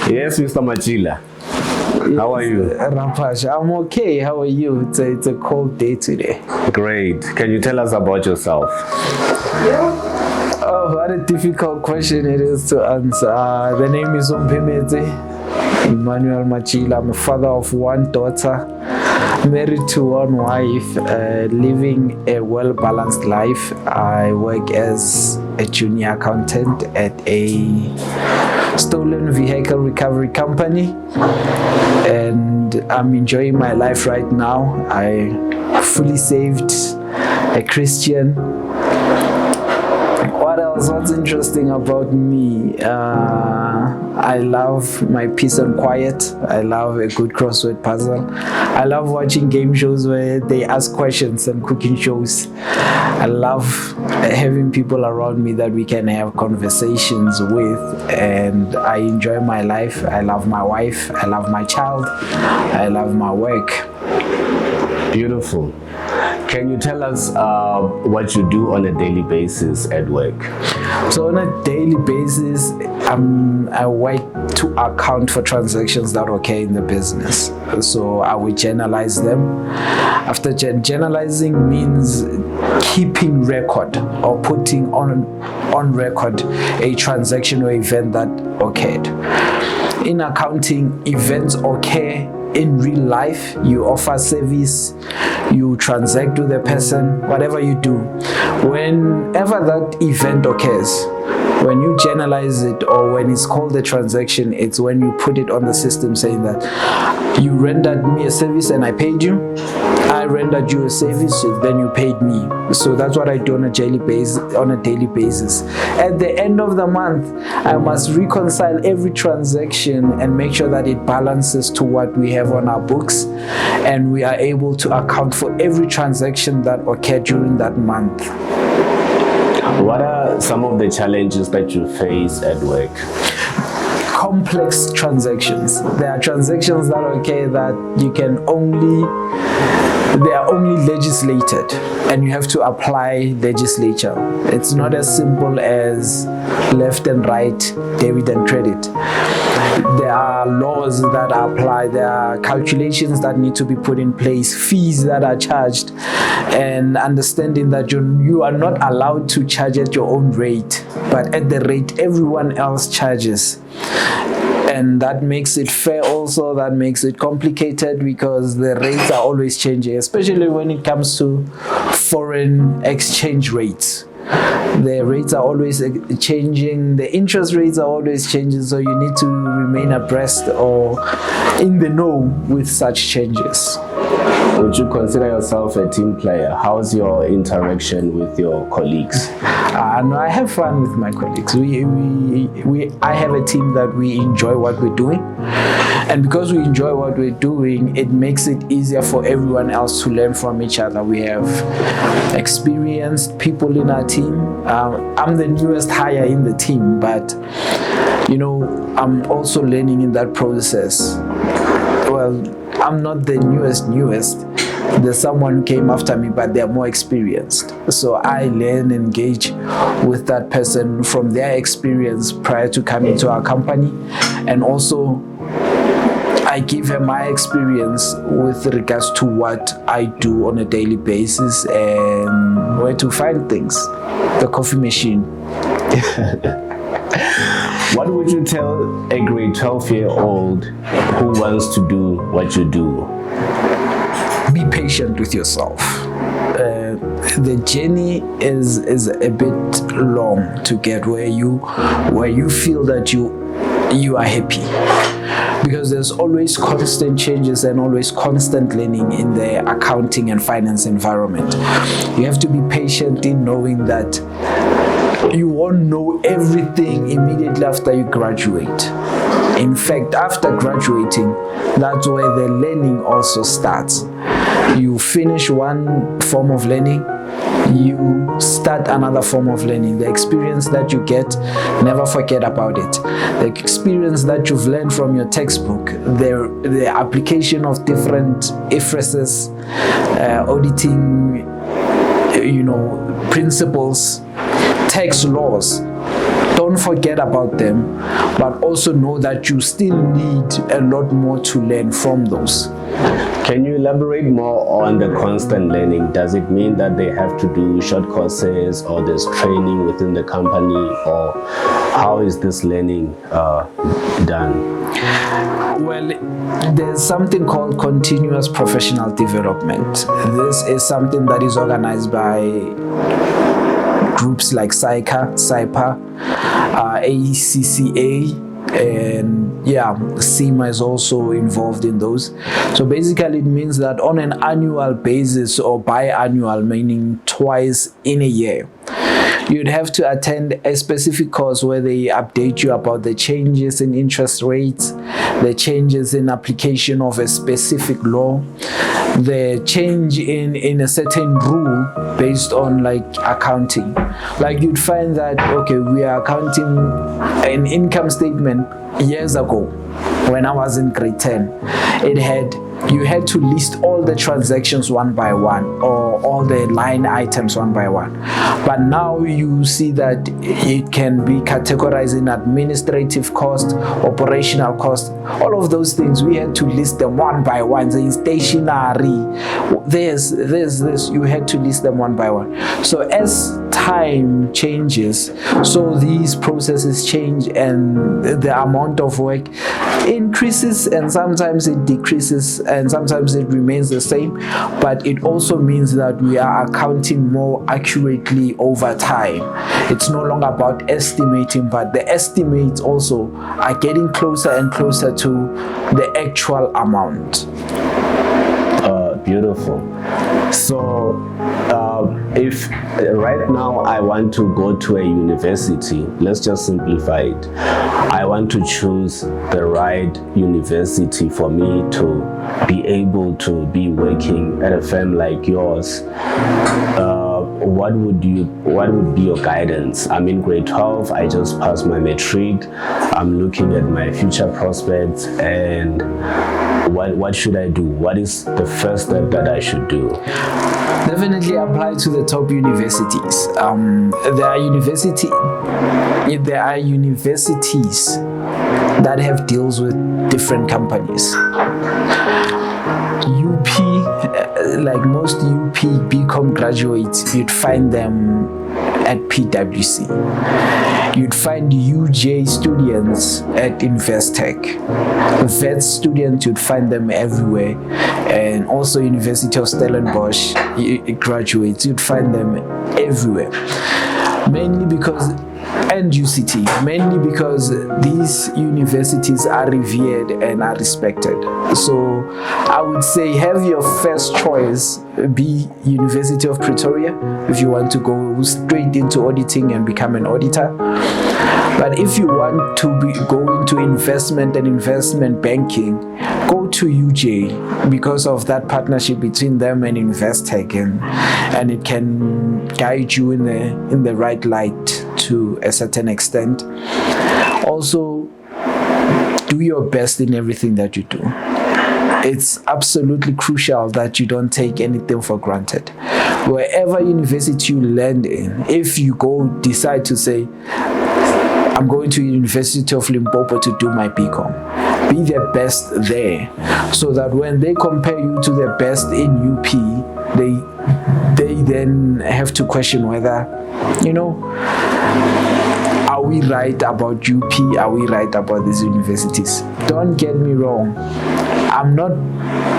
Yes, Mr. Matjila. How are you? Raphasha, I'm okay. How are you? It's a cold day today. Great. Can you tell us about yourself? Oh, what a difficult question it is to answer. The name is Omphemetse Matjila. I'm a father of one daughter, married to one wife, living a well-balanced life. I work as a junior accountant at a stolen vehicle recovery company, and I'm enjoying my life right now. I fully saved, a Christian. What else? What's interesting about me? I love my peace and quiet. I love a good crossword puzzle. I love watching game shows where they ask questions and cooking shows. I love having people around me that we can have conversations with, and I enjoy my life. I love my wife. I love my child. I love my work. Beautiful. Can you tell us what you do on a daily basis at work? So on a daily basis, I work to account for transactions that occur in the business. So I will journalize them. After journalizing means keeping record or putting on record a transaction or event that occurred. In accounting, events occur in real life. You offer service, you transact with a person, whatever you do. Whenever that event occurs, when you journalize it or when it's called a transaction, it's when you put it on the system saying that you rendered me a service and I paid you. I rendered you a service, then you paid me. So that's what I do on a daily basis. At the end of the month, I must reconcile every transaction and make sure that it balances to what we have on our books, and we are able to account for every transaction that occurred during that month. What are some of the challenges that you face at work? Complex transactions. There are transactions that occur that they are only legislated, and you have to apply legislature. It's not as simple as left and right, debit and credit. There are laws that are applied, there are calculations that need to be put in place, fees that are charged, and understanding that you are not allowed to charge at your own rate, but at the rate everyone else charges. And that makes it fair also, that makes it complicated because the rates are always changing, especially when it comes to foreign exchange rates. The rates are always changing, the interest rates are always changing, so you need to remain abreast or in the know with such changes. Would you consider yourself a team player? How's your interaction with your colleagues? No, I have fun with my colleagues. I have a team that we enjoy what we're doing. And because we enjoy what we're doing, it makes it easier for everyone else to learn from each other. We have experienced people in our team. I'm the newest hire in the team, but I'm also learning in that process. Well, I'm not the newest. There's someone who came after me, but they're more experienced. So I learn, engage with that person from their experience prior to coming to our company. And also, I give her my experience with regards to what I do on a daily basis and where to find things. The coffee machine. What would you tell a grade 12-year-old who wants to do what you do? Be patient with yourself. The journey is a bit long to get where you feel that you are happy, because there's always constant changes and always constant learning in the accounting and finance environment. You have to be patient in knowing that you won't know everything immediately after you graduate. In fact, after graduating, that's where the learning also starts. You finish one form of learning, you start another form of learning. The experience that you get, never forget about it. The experience that you've learned from your textbook, the application of different IFRSs, auditing, principles, tax laws, don't forget about them, but also know that you still need a lot more to learn from those. Can you elaborate more on the constant learning? Does it mean that they have to do short courses, or there's training within the company, or how is this learning done? Well, there's something called continuous professional development. This is something that is organized by groups like SIPA, ACCA, and SEMA is also involved in those. So basically it means that on an annual basis, or biannual, meaning twice in a year, you'd have to attend a specific course where they update you about the changes in interest rates, the changes in application of a specific law, the change in a certain rule based on like accounting. Like you'd find that, okay, we are accounting an income statement years ago when I was in grade 10. You had to list all the transactions one by one, or all the line items one by one. But now you see that it can be categorized in administrative cost, operational cost, all of those things. We had to list them one by one. The stationery, this, you had to list them one by one. So as time changes, so these processes change, and the amount of work increases, and sometimes it decreases, and sometimes it remains the same. But it also means that we are accounting more accurately over time. It's no longer about estimating, but the estimates also are getting closer and closer to the actual amount. Beautiful. So if right now I want to go to a university, let's just simplify it. I want to choose the right university for me to be able to be working at a firm like yours. What would be your guidance? I'm in grade 12, I just passed my matric, I'm looking at my future prospects, and what should I do? What is the first step that I should do? Definitely apply to the top universities. There are universities that have deals with different companies. UP, like most UP BCom graduates, you'd find them at PwC. You'd find UJ students at Investec. Vet students, you'd find them everywhere. And also University of Stellenbosch graduates, you'd find them everywhere. Mainly because these universities are revered and are respected. So I would say have your first choice be University of Pretoria if you want to go straight into auditing and become an auditor. But if you want to go into investment and investment banking, go to UJ because of that partnership between them and Investec, and it can guide you in the right light to a certain extent. Also, do your best in everything that you do. It's absolutely crucial that you don't take anything for granted. Wherever university you land in, if you decide to say, I'm going to University of Limpopo to do my BCom, be the best there, so that when they compare you to the best in UP, they then have to question whether, are we right about UP? Are we right about these universities? Don't get me wrong. I'm not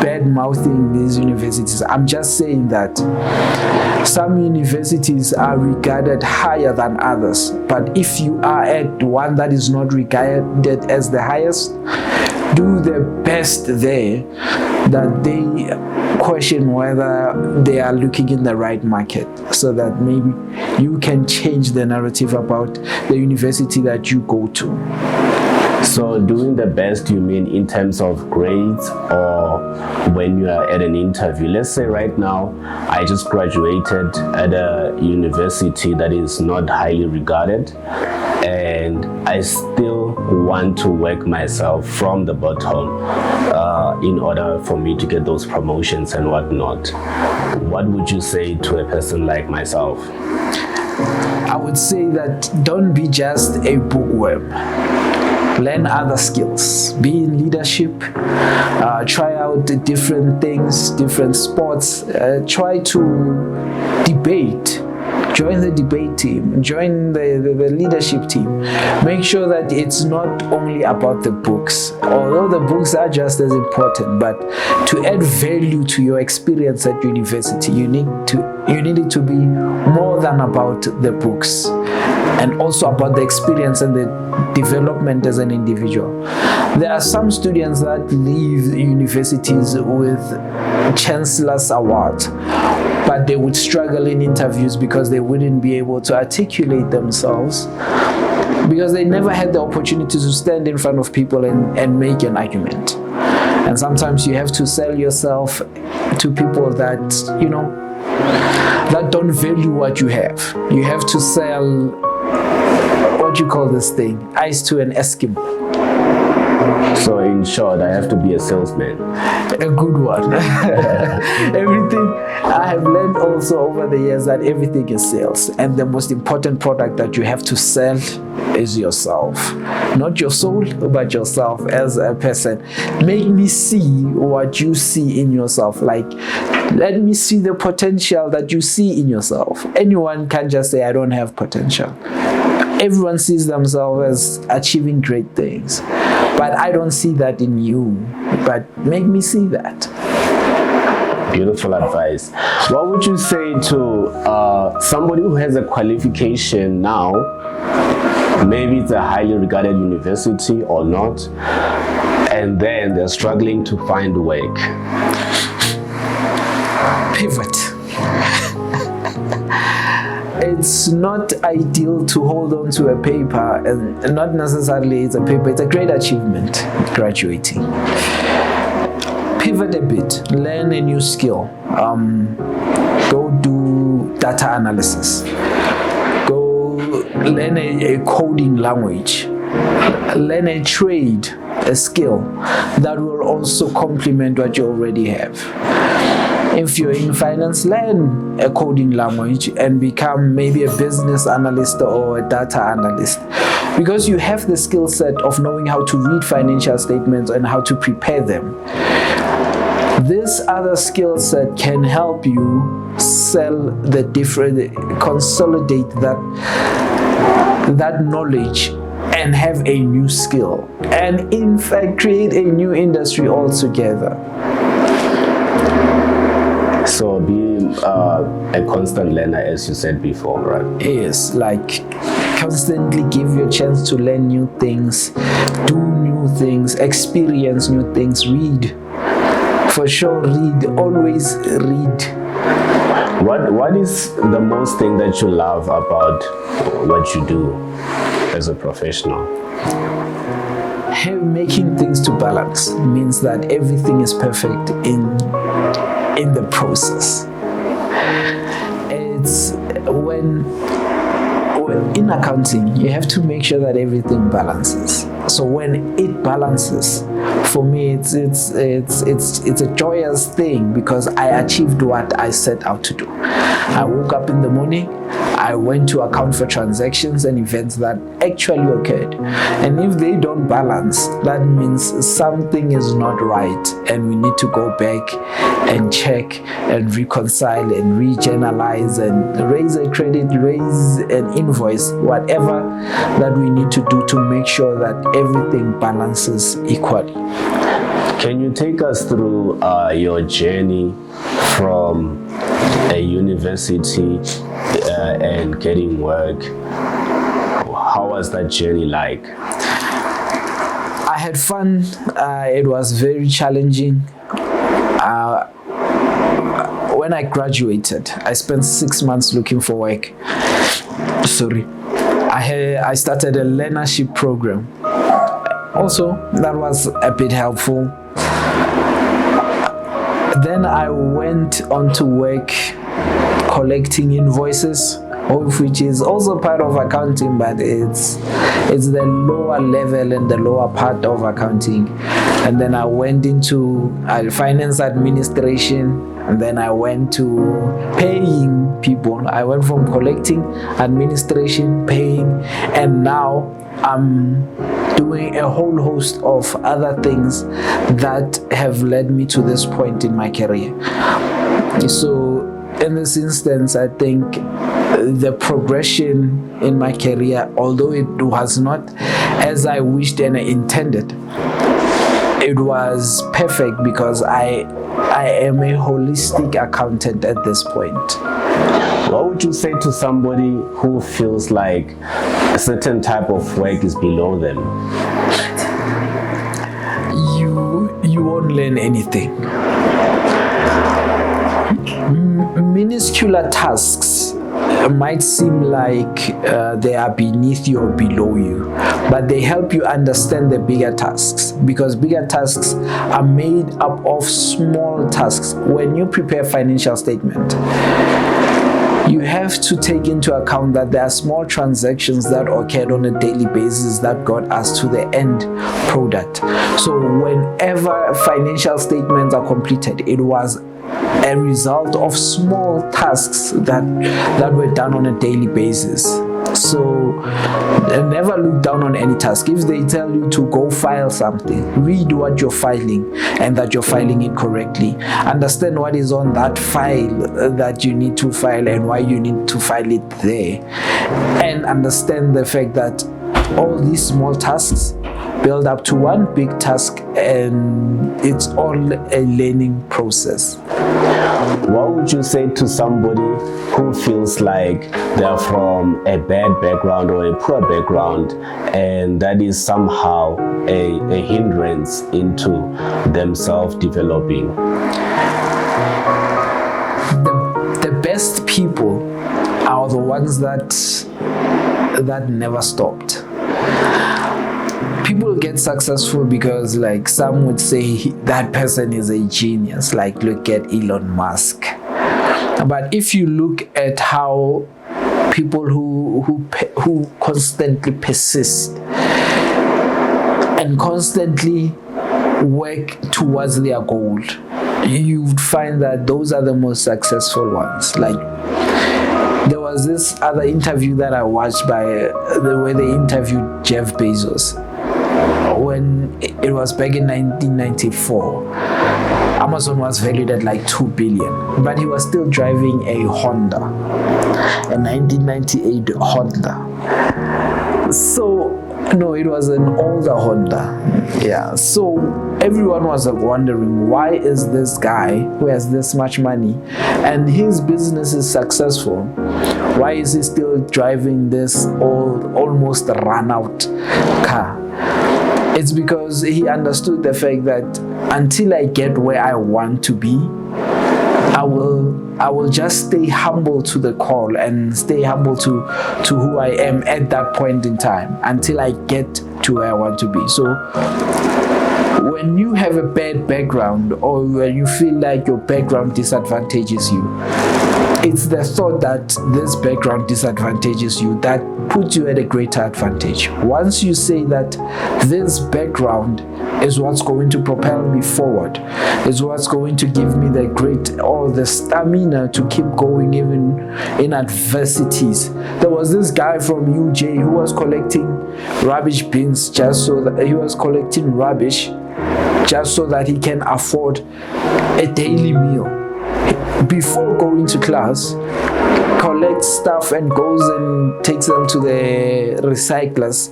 bad-mouthing these universities. I'm just saying that some universities are regarded higher than others. But if you are at one that is not regarded as the highest, do the best there, that they question whether they are looking in the right market, so that maybe you can change the narrative about the university that you go to. So doing the best, you mean in terms of grades, or when you are at an interview? Let's say right now I just graduated at a university that is not highly regarded, and I still want to work myself from the bottom in order for me to get those promotions and whatnot. What would you say to a person like myself? I would say that don't be just a bookworm. Learn other skills. Be in leadership. Try out different things, different sports. Try to debate. Join the debate team. Join the leadership team. Make sure that it's not only about the books, although the books are just as important, but to add value to your experience at university, you need it to be more than about the books, and also about the experience and the development as an individual. There are some students that leave universities with Chancellor's Award, but they would struggle in interviews because they wouldn't be able to articulate themselves, because they never had the opportunity to stand in front of people and make an argument. And sometimes you have to sell yourself to people that, that don't value what you have. You have to sell, what you call this thing, ice to an Eskimo. So in short, I have to be a salesman. A good one. Everything I have learned also over the years that everything is sales, and the most important product that you have to sell is yourself. Not your soul, but yourself as a person. Make me see what you see in yourself. Like, let me see the potential that you see in yourself. Anyone can just say, I don't have potential. Everyone sees themselves as achieving great things, but I don't see that in you. But make me see that. Beautiful advice. What would you say to somebody who has a qualification now? Maybe it's a highly regarded university or not, and then they're struggling to find work. Pivot. It's not ideal to hold on to a paper, and not necessarily it's a paper, it's a great achievement graduating. Pivot a bit, learn a new skill. Go do data analysis. Go learn a coding language. Learn a trade, a skill that will also complement what you already have. If you're in finance, learn a coding language and become maybe a business analyst or a data analyst, because you have the skill set of knowing how to read financial statements and how to prepare them. This other skill set can help you sell the different, consolidate that knowledge and have a new skill, and in fact create a new industry altogether. So be a constant learner, as you said before, right? Yes, like constantly give your chance to learn new things, do new things, experience new things, read. For sure, read, always read. What is the most thing that you love about what you do as a professional? Making things to balance means that everything is perfect in the process. It's when in accounting, you have to make sure that everything balances. So when it balances, for me, it's a joyous thing, because I achieved what I set out to do. I woke up in the morning, I went to account for transactions and events that actually occurred. And if they don't balance, that means something is not right, and we need to go back and check and reconcile and rejournalize and raise a credit, raise an invoice, whatever that we need to do to make sure that everything balances equally. Can you take us through your journey from a university and getting work? How was that journey like? I had fun. It was very challenging. When I graduated, I spent 6 months looking for work. I started a learnership program. Also, that was a bit helpful. Then I went on to work collecting invoices, which is also part of accounting, but it's It's the lower level and the lower part of accounting. And then I went into finance administration, and then I went to paying people. I went from collecting, administration, paying, and now I'm doing a whole host of other things that have led me to this point in my career. So in this instance, I think the progression in my career, although it was not as I wished and I intended, it was perfect because I am a holistic accountant at this point. What would you say to somebody who feels like a certain type of work is below them? You won't learn anything. Minuscule tasks might seem like they are beneath you or below you, but they help you understand the bigger tasks, because bigger tasks are made up of small tasks. When you prepare financial statement, you have to take into account that there are small transactions that occurred on a daily basis that got us to the end product. So whenever financial statements are completed, it was a result of small tasks that were done on a daily basis. So never look down on any task. If they tell you to go file something, read what you're filing and that you're filing it correctly. Understand what is on that file that you need to file and why you need to file it there. And understand the fact that all these small tasks build up to one big task, and it's all a learning process. What would you say to somebody who feels like they're from a bad background or a poor background, and that is somehow a hindrance into themselves developing? The best people are the ones that never stopped. People get successful because, like, some would say that person is a genius, like look at Elon Musk. But if you look at how people who constantly persist and constantly work towards their goal, you would find that those are the most successful ones. Like, there was this other interview that I watched where they interviewed Jeff Bezos. When it was back in 1994, Amazon was valued at like 2 billion, but he was still driving a Honda, a 1998 Honda. So, no, it was an older Honda. Yeah. So everyone was wondering, why is this guy who has this much money and his business is successful, why is he still driving this old, almost run out car? It's because he understood the fact that until I get where I want to be, I will just stay humble to the call and stay humble to who I am at that point in time until I get to where I want to be. So when you have a bad background, or when you feel like your background disadvantages you, it's the thought that this background disadvantages you that puts you at a greater advantage. Once you say that this background is what's going to propel me forward, is what's going to give me the stamina to keep going even in adversities. There was this guy from UJ who was collecting rubbish bins just so that he can afford a daily meal. Before going to class, collects stuff and goes and takes them to the recyclers,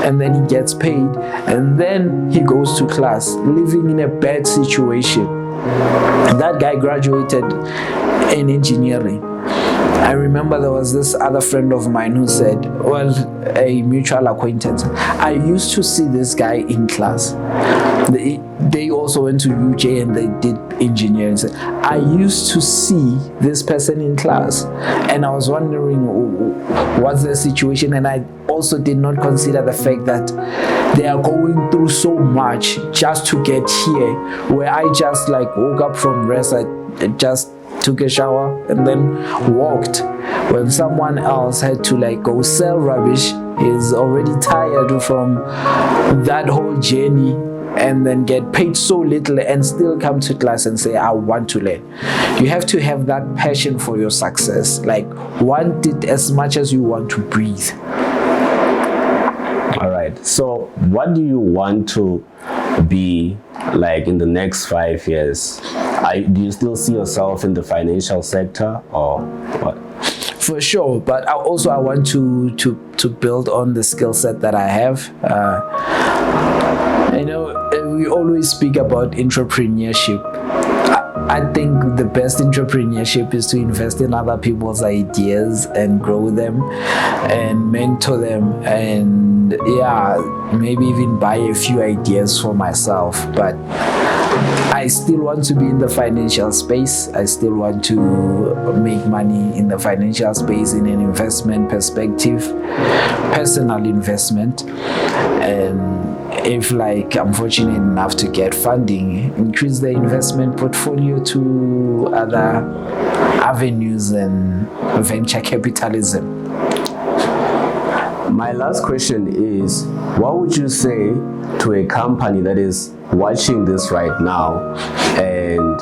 and then he gets paid, and then he goes to class living in a bad situation. That guy graduated in engineering. I remember there was this other friend of mine who said, well, a mutual acquaintance, I used to see this guy in class. They also went to UJ and they did engineering. I used to see this person in class, and I was wondering what's the situation, and I also did not consider the fact that they are going through so much just to get here, where I just like woke up from rest, I just took a shower and then walked, when someone else had to like go sell rubbish is already tired from that whole journey, and then get paid so little and still come to class and say, I want to learn. You have to have that passion for your success, like want it as much as you want to breathe. All right, so what do you want to be like in the next 5 years? Do you still see yourself in the financial sector, or what? For sure, but I want to build on the skill set that I have. We always speak about entrepreneurship. I think the best entrepreneurship is to invest in other people's ideas and grow them and mentor them, and maybe even buy a few ideas for myself. But I still want to be in the financial space. I still want to make money in the financial space in an investment perspective, personal investment. And if I'm fortunate enough to get funding, increase the investment portfolio to other avenues and venture capitalism. My last question is, what would you say to a company that is watching this right now and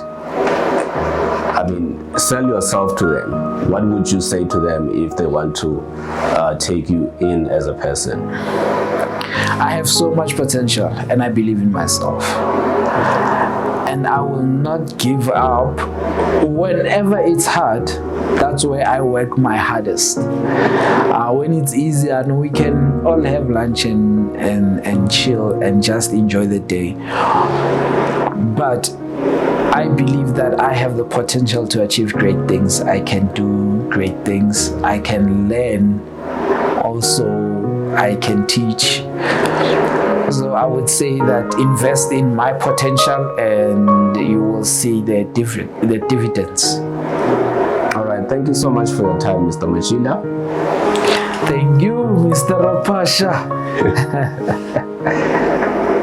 sell yourself to them? What would you say to them if they want to take you in as a person? I have so much potential and I believe in myself. And I will not give up. Whenever it's hard, that's where I work my hardest. When it's easy, I know we can all have lunch and chill and just enjoy the day. But I believe that I have the potential to achieve great things. I can do great things. I can learn. Also, I can teach. So I would say that invest in my potential and you will see the dividends. All right, thank you so much for your time, Mr. Matjila. Thank you, Mr. Raphasha.